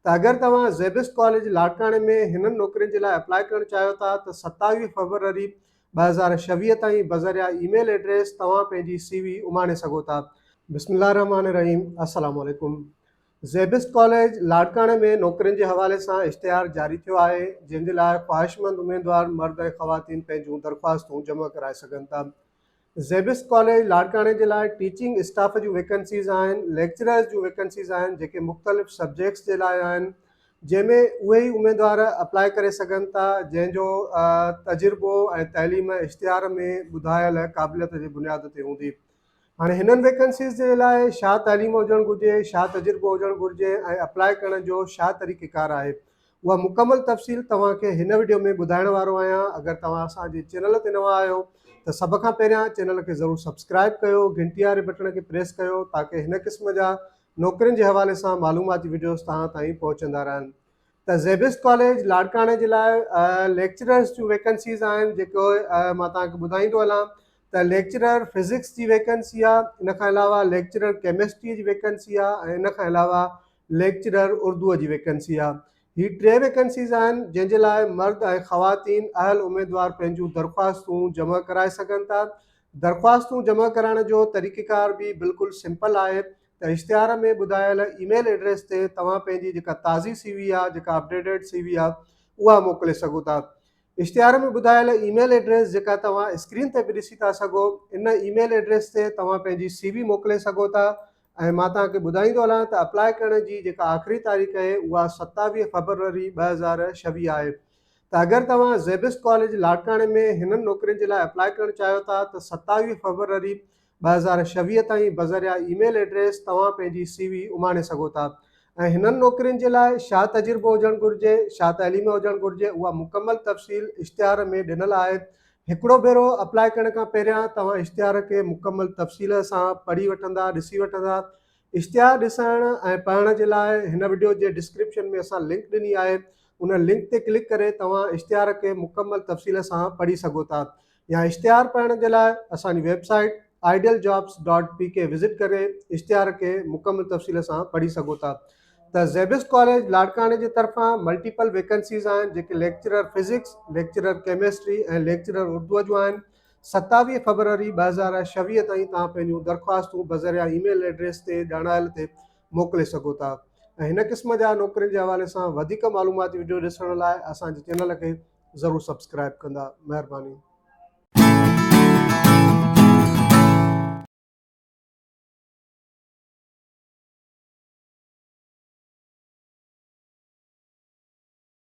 त अगरि तव्हां ज़ेबिस्ट कॉलेज लाड़काणे में हिननि नौकरियुनि जे लाइ अप्लाई करणु चाहियो था त 27 फरवरी 2026 ताईं बज़रिया ईमेल एड्रेस तव्हां पंहिंजी CV उमाणे सघो था। बिस्मिल्लाहिर्रहमानिर्रहीम, अस्सलाम वालेकुम। ज़ेबिस्ट कॉलेज लाड़काणे में नौकरियुनि जे हवाले सां इश्तिहार जारी थियो आहे, जंहिंजे लाइ ख़्वाहिशमंद उमेदवार मर्द ऐं ख़वातीन पंहिंजूं दरख़्वास्तूं जमा कराए सघनि था। ज़ेबिस्ट कॉलेज लाड़काणे जे लाइ टीचिंग स्टाफ जूं वैकेंसीज़ आहिनि, लेक्चरर्स जूं वैकेंसीज़ आहिनि जेके मुख़्तलिफ़ सब्जेक्ट्स जे लाइ आहिनि, जंहिंमें उहे ई उमेदवार अप्लाई करे सघनि था जंहिंजो तजुर्बो ऐं तइलीम इश्तिहार में ॿुधायल क़ाबिलियत जी बुनियाद ते हूंदी। हाणे हिननि वैकेंसीज़ जे लाइ छा तइलीम हुजणु घुरिजे, छा तजुर्बो हुजणु घुरिजे ऐं अप्लाई करण जो छा तरीक़ेकार आहे, उहा मुकमल तफ़सील तव्हांखे हिन वीडियो में ॿुधाइण वारो आहियां। अगरि तव्हां असांजे चैनल ते नवां आहियो त सभ खां पहिरियां चैनल खे ज़रूरु सब्सक्राइब कयो, घंटी वारे बटण खे प्रेस कयो ताकी हिन क़िस्म जा नौकरियुनि जे हवाले सां मालूमाती वीडियोस तव्हां ताईं पहुचंदा रहनि। त ज़ेबिस्ट कॉलेज लाड़काणे जे लाइ लेक्चरर्स जूं वैकेंसीज़ आहिनि जेको मां तव्हांखे ॿुधाईंदो हलां त लेक्चरर फिज़िक्स जी वैकेंसी आहे, इन खां अलावा लेक्चरर केमिस्ट्री जी वैकेंसी आहे ऐं इन खां अलावा लेक्चरर उर्दूअ जी वैकेंसी आहे। ही 3 वैकेंसीज़ आहिनि जंहिंजे लाइ मर्द ऐं ख़वातीन अहल उमेदवार पंहिंजूं दरख़्वास्तूं जमा कराए सघनि था। दरख़्वास्तूं जमा कराइण जो तरीक़ेकार बि बिल्कुलु सिंपल आहे त इश्तिहार में ॿुधायल ईमेल एड्रेस ते तव्हां पंहिंजी जेका ताज़ी CV आहे, जेका अपडेटेड CV आहे, उहा मोकिले सघो था। इश्तिहार में ॿुधायल ईमेल एड्रेस जेका तव्हां स्क्रीन ते बि ॾिसी था सघो, इन ईमेल एड्रेस ते तव्हां पंहिंजी CV मोकिले सघो था। ऐं मां तव्हांखे ॿुधाईंदो हलां त अप्लाई करण जी जेका आख़िरी तारीख़ आहे उहा 27 फरवरी 2026 आहे। त अगरि तव्हां ज़ेबिस्ट कॉलेज लाड़काणे में हिननि नौकरियुनि जे लाइ अप्लाई करणु चाहियो था त 27 फरवरी 2026 ताईं बज़रिया ईमेल एड्रेस तव्हां पंहिंजी CV उमाणे सघो था। ऐं हिननि नौकरियुनि जे लाइ छा तजुर्बो हुजणु घुरिजे, छा तइलीम हुजणु घुरिजे, उहा मुकमल तफ़सील इश्तिहार में ॾिनल आहे। हिकिड़ो भेरो अप्लाई करण खां पहिरियां तव्हां इश्तिहार खे मुकमल तफ़सील सां पढ़ी वठंदा, ॾिसी वठंदा। इश्तिहार ॾिसण ऐं पढ़ण जे लाइ हिन वीडियो जे डिस्क्रिप्शन में असां लिंक ॾिनी आहे, उन लिंक ते क्लिक करे तव्हां इश्तिहार खे मुकमल तफ़सील सां पढ़ी सघो था। या इश्तिहार पढ़ण जे लाइ असांजी वेबसाइट idealjobs.pk विज़िट करे इश्तिहार खे मुकमल तफ़सील सां पढ़ी सघो था। त ज़ेबिस्ट कॉलेज लाड़काणे जे तरफ़ां मल्टीपल वैकेंसीज़ आहिनि जेके लेक्चरर फिज़िक्स, लेक्चरर केमिस्ट्री ऐं लेक्चरर उर्दूअ जूं आहिनि। 27 फरवरी 2026 ताईं तव्हां पंहिंजूं दरख़्वास्तूं बज़रिया ईमेल एड्रेस ते ॼाणायल ते मोकिले सघो था। ऐं हिन क़िस्म जा नौकरियुनि जे हवाले सां वधीक मालूमाती वीडियो ॾिसण लाइ असांजे चैनल खे ज़रूरु सब्सक्राइब कंदा। महिरबानी।